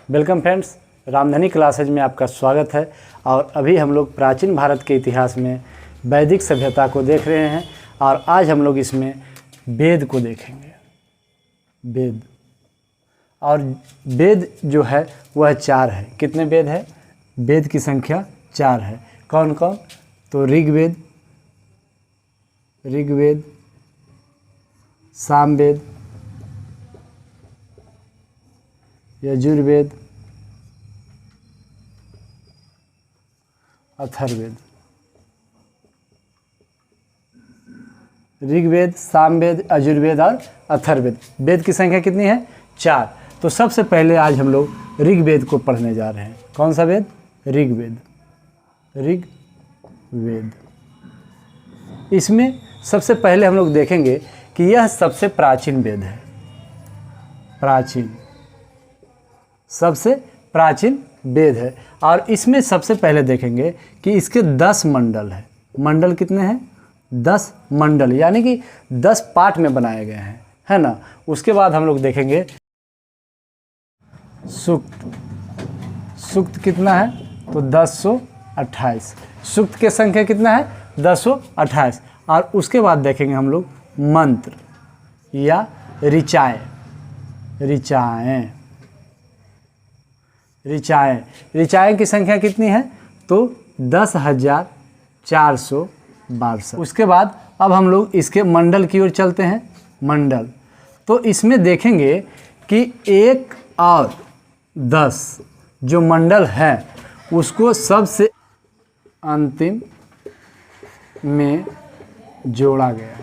Welcome friends, Ramdhani classes में आपका स्वागत है। और अभी हम लोग प्राचीन भारत के इतिहास में वैदिक सभ्यता को देख रहे हैं और आज हम लोग इसमें वेद को देखेंगे। वेद और वेद जो है वह 4 है। कितने वेद है? वेद की संख्या 4 है। कौन कौन? तो ऋग्वेद, सामवेद, यजुर्वेद, अथर्ववेद। ऋग्वेद, सामवेद, यजुर्वेद और अथर्ववेद। वेद की संख्या कितनी है? 4। तो सबसे पहले आज हम लोग ऋग्वेद को पढ़ने जा रहे हैं। कौन सा वेद? ऋग्वेद। ऋग्वेद इसमें सबसे पहले हम लोग देखेंगे कि यह सबसे प्राचीन वेद है। सबसे प्राचीन वेद है और इसमें सबसे पहले देखेंगे कि इसके 10 मंडल है। मंडल कितने हैं? 10 मंडल, यानी कि 10 पार्ट में बनाए गए हैं, है ना। उसके बाद हम लोग देखेंगे सूक्त कितना है? तो 1028। सूक्त के संख्या कितना है? 1028। और उसके बाद देखेंगे हम लोग मंत्र या ऋचाएँ। ऋचाएँ की संख्या कितनी है? तो 10,462। उसके बाद अब हम लोग इसके मंडल की ओर चलते हैं। मंडल तो इसमें देखेंगे कि 1 और 10 जो मंडल है उसको सबसे अंतिम में जोड़ा गया।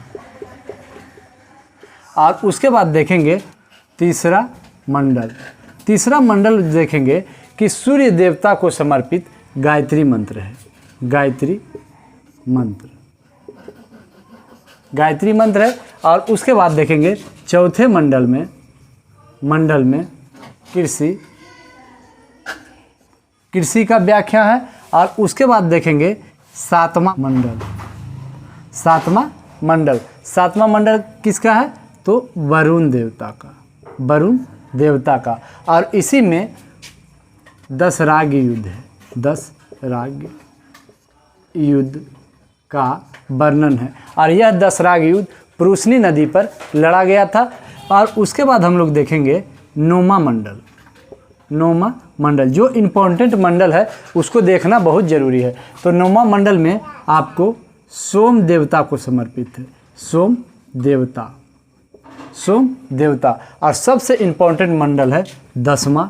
और उसके बाद देखेंगे तीसरा मंडल देखेंगे कि सूर्य देवता को समर्पित गायत्री मंत्र है। गायत्री मंत्र है। और उसके बाद देखेंगे चौथे मंडल में कृषि का व्याख्या है। और उसके बाद देखेंगे सातवां मंडल किसका है? तो वरुण देवता का। और इसी में 10 राग युद्ध है। 10 राग युद्ध का वर्णन है। और यह 10 राग युद्ध पुरुषनी नदी पर लड़ा गया था। और उसके बाद हम लोग देखेंगे नौमा मंडल जो इम्पोर्टेंट मंडल है उसको देखना बहुत ज़रूरी है। तो नौमा मंडल में आपको सोम देवता को समर्पित है। सोम देवता। और सबसे इम्पोर्टेंट मंडल है 10वां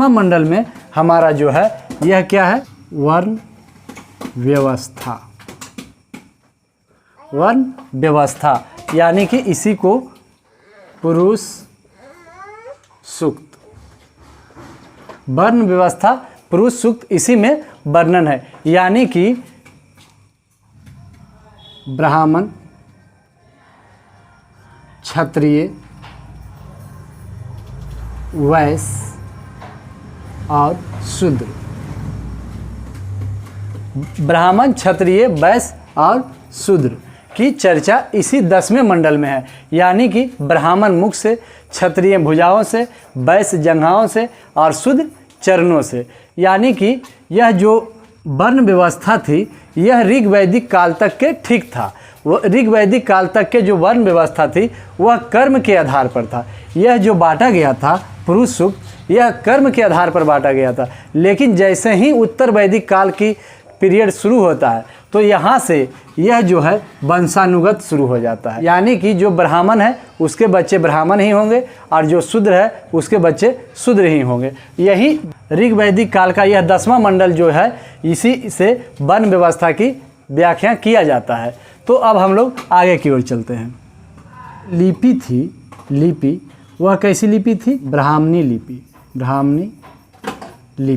मंडल में हमारा जो है यह क्या है? वर्ण व्यवस्था, यानी कि इसी को पुरुष सूक्त। वर्ण व्यवस्था, पुरुष सूक्त, इसी में वर्णन है। यानी कि ब्राह्मण, क्षत्रिय, वैश्य और शूद्र। ब्राह्मण, क्षत्रिय, वैश्य और शूद्र की चर्चा इसी 10वें मंडल में है। यानी कि ब्राह्मण मुख से, क्षत्रिय भुजाओं से, वैश्य जंघाओं से और शूद्र चरणों से। यानी कि यह जो वर्ण व्यवस्था थी यह ऋग्वैदिक काल तक के ठीक था। वो ऋग्वैदिक काल तक के जो वर्ण व्यवस्था थी वह कर्म के आधार पर था। यह जो बांटा गया था पुरुष सूक्त, यह कर्म के आधार पर बांटा गया था। लेकिन जैसे ही उत्तर वैदिक काल की पीरियड शुरू होता है तो यहाँ से यह जो है वंशानुगत शुरू हो जाता है। यानी कि जो ब्राह्मण है उसके बच्चे ब्राह्मण ही होंगे और जो शूद्र है उसके बच्चे शूद्र ही होंगे। यही ऋग्वैदिक काल का यह 10वां मंडल जो है इसी से वर्ण व्यवस्था की व्याख्या किया जाता है। तो अब हम लोग आगे की ओर चलते हैं। लिपि वह कैसी लिपि थी? ब्राह्मणी लिपि।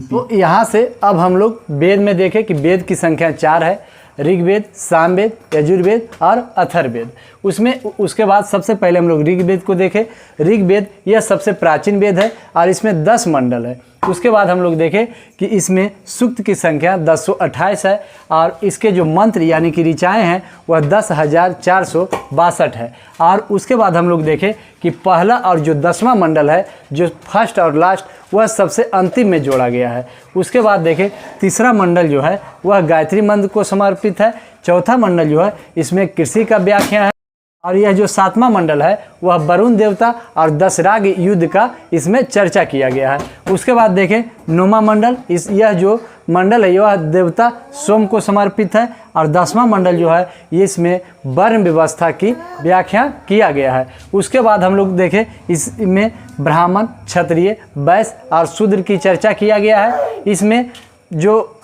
तो यहाँ से अब हम लोग वेद में देखें कि वेद की संख्या 4 है। ऋग्वेद, सामवेद, यजुर्वेद और अथर्ववेद। उसके बाद सबसे पहले हम लोग ऋग्वेद को देखें। ऋग्वेद यह सबसे प्राचीन वेद है और इसमें 10 मंडल है। उसके बाद हम लोग देखें कि इसमें सूक्त की संख्या 1028 है और इसके जो मंत्र यानी कि ऋचाएँ हैं वह 10,462 है। और उसके बाद हम लोग देखें कि पहला और जो 10वां मंडल है, जो फर्स्ट और लास्ट, वह सबसे अंतिम में जोड़ा गया है। उसके बाद देखें तीसरा मंडल जो है वह गायत्री मंत्र को समर्पित है। चौथा मंडल जो है इसमें कृषि का व्याख्या है। और यह जो 7वां मंडल है वह वरुण देवता और दशराग युद्ध का इसमें चर्चा किया गया है। उसके बाद देखें 9वां मंडल, यह जो मंडल है यह देवता सोम को समर्पित है। और 10वां मंडल जो है इसमें वर्ण व्यवस्था की व्याख्या किया गया है। उसके बाद हम लोग देखें इसमें ब्राह्मण, क्षत्रिय, वैश्य और शूद्र की चर्चा किया गया है। इसमें जो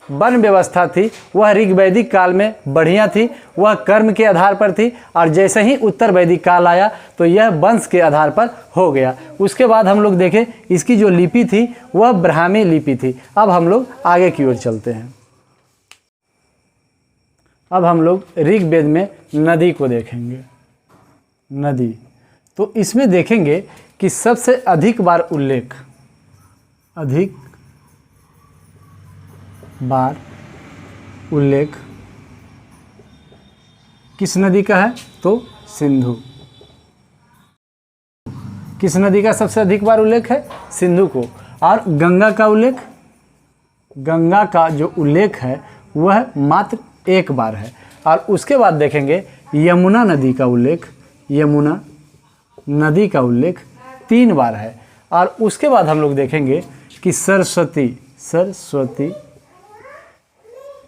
वर्ण व्यवस्था थी वह ऋग वैदिक काल में बढ़िया थी, वह कर्म के आधार पर थी। और जैसे ही उत्तर वैदिक काल आया तो यह वंश के आधार पर हो गया। उसके बाद हम लोग देखें इसकी जो लिपि थी वह ब्राह्मी लिपि थी। अब हम लोग आगे की ओर चलते हैं। अब हम लोग ऋग्वेद में नदी को देखेंगे। नदी तो इसमें देखेंगे कि सबसे अधिक बार उल्लेख किस नदी का है तो सिंधु। किस नदी का सबसे अधिक बार उल्लेख है? सिंधु को। और गंगा का जो उल्लेख है वह मात्र एक बार है। और उसके बाद देखेंगे यमुना नदी का उल्लेख 3 बार है। और उसके बाद हम लोग देखेंगे कि सरस्वती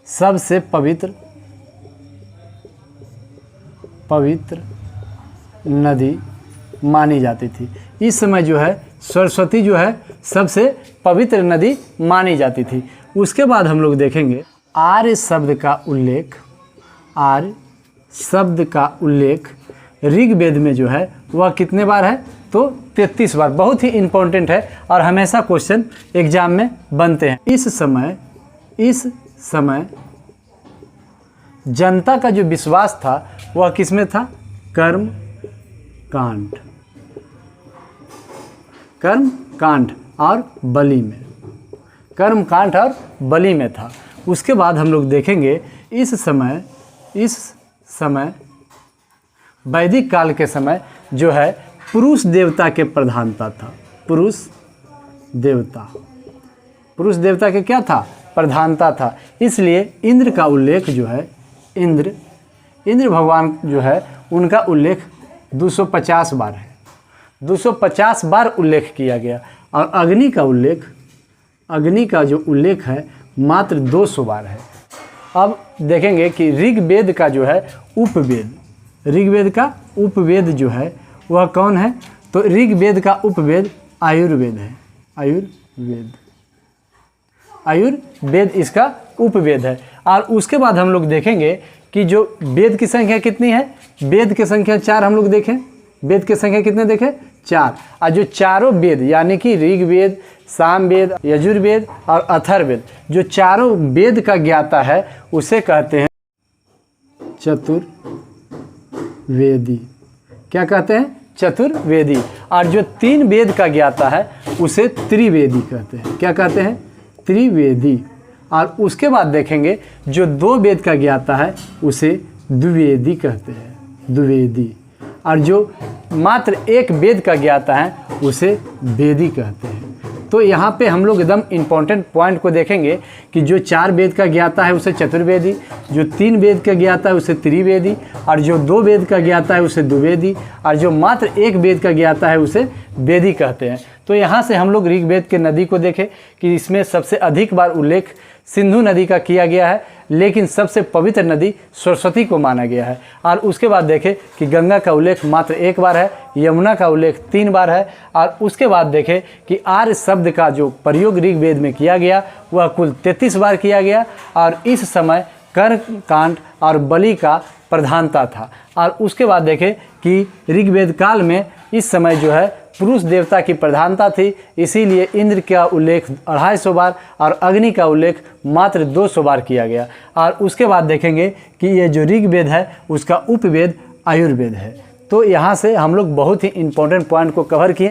सबसे पवित्र नदी मानी जाती थी। इस समय जो है सरस्वती जो है सबसे पवित्र नदी मानी जाती थी। उसके बाद हम लोग देखेंगे आर्य शब्द का उल्लेख ऋग्वेद में जो है वह कितने बार है तो 33 बार। बहुत ही इम्पोर्टेंट है और हमेशा क्वेश्चन एग्जाम में बनते हैं। इस समय जनता का जो विश्वास था वह किसमें था? कर्म कांड और बलि में था। उसके बाद हम लोग देखेंगे इस समय वैदिक काल के समय जो है पुरुष देवता के प्रधानता था। पुरुष देवता के क्या था? प्रधानता था। इसलिए इंद्र का उल्लेख जो है इंद्र भगवान जो है उनका उल्लेख 250 बार है। 250 बार उल्लेख किया गया। और अग्नि का जो उल्लेख है मात्र 200 बार है। अब देखेंगे कि ऋग्वेद का जो है उपवेद जो है वह कौन है तो ऋग्वेद का उपवेद आयुर्वेद है। आयुर्वेद इसका उपवेद है। और उसके बाद हम लोग देखेंगे कि जो वेद की संख्या कितनी है? वेद की संख्या 4 हम लोग देखें। वेद की संख्या कितने देखें? 4। और जो चारों वेद यानी कि ऋग्वेद, सामवेद, यजुर्वेद और अथर्ववेद, जो चारों वेद का ज्ञाता है उसे कहते हैं चतुर्वेदी। क्या कहते हैं? चतुर्वेदी। और जो 3 वेद का ज्ञाता है उसे त्रिवेदी कहते हैं। क्या कहते हैं? त्रिवेदी। और उसके बाद देखेंगे जो 2 वेद का ज्ञाता है उसे द्विवेदी कहते हैं। द्विवेदी। और जो मात्र 1 वेद का ज्ञाता है उसे वेदी कहते हैं। तो यहाँ पे हम लोग एकदम इम्पोर्टेंट पॉइंट को देखेंगे कि जो 4 वेद का ज्ञाता है उसे चतुर्वेदी, जो 3 वेद का ज्ञाता है उसे त्रिवेदी, और जो 2 वेद का ज्ञाता है उसे द्विवेदी, और जो मात्र 1 वेद का ज्ञाता है उसे वेदी कहते हैं। तो यहाँ से हम लोग ऋग्वेद के नदी को देखें कि इसमें सबसे अधिक बार उल्लेख सिंधु नदी का किया गया है, लेकिन सबसे पवित्र नदी सरस्वती को माना गया है। और उसके बाद देखें कि गंगा का उल्लेख मात्र 1 बार है, यमुना का उल्लेख 3 बार है। और उसके बाद देखें कि आर्य शब्द का जो प्रयोग ऋग्वेद में किया गया वह कुल 33 बार किया गया। और इस समय कर्म कांड और बलि का प्रधानता था। और उसके बाद देखें कि ऋग्वेद काल में इस समय जो है पुरुष देवता की प्रधानता थी, इसीलिए इंद्र का उल्लेख 250 बार और अग्नि का उल्लेख मात्र 200 बार किया गया। और उसके बाद देखेंगे कि ये जो ऋग्वेद है उसका उपवेद आयुर्वेद है। तो यहाँ से हम लोग बहुत ही इम्पोर्टेंट पॉइंट को कवर किए।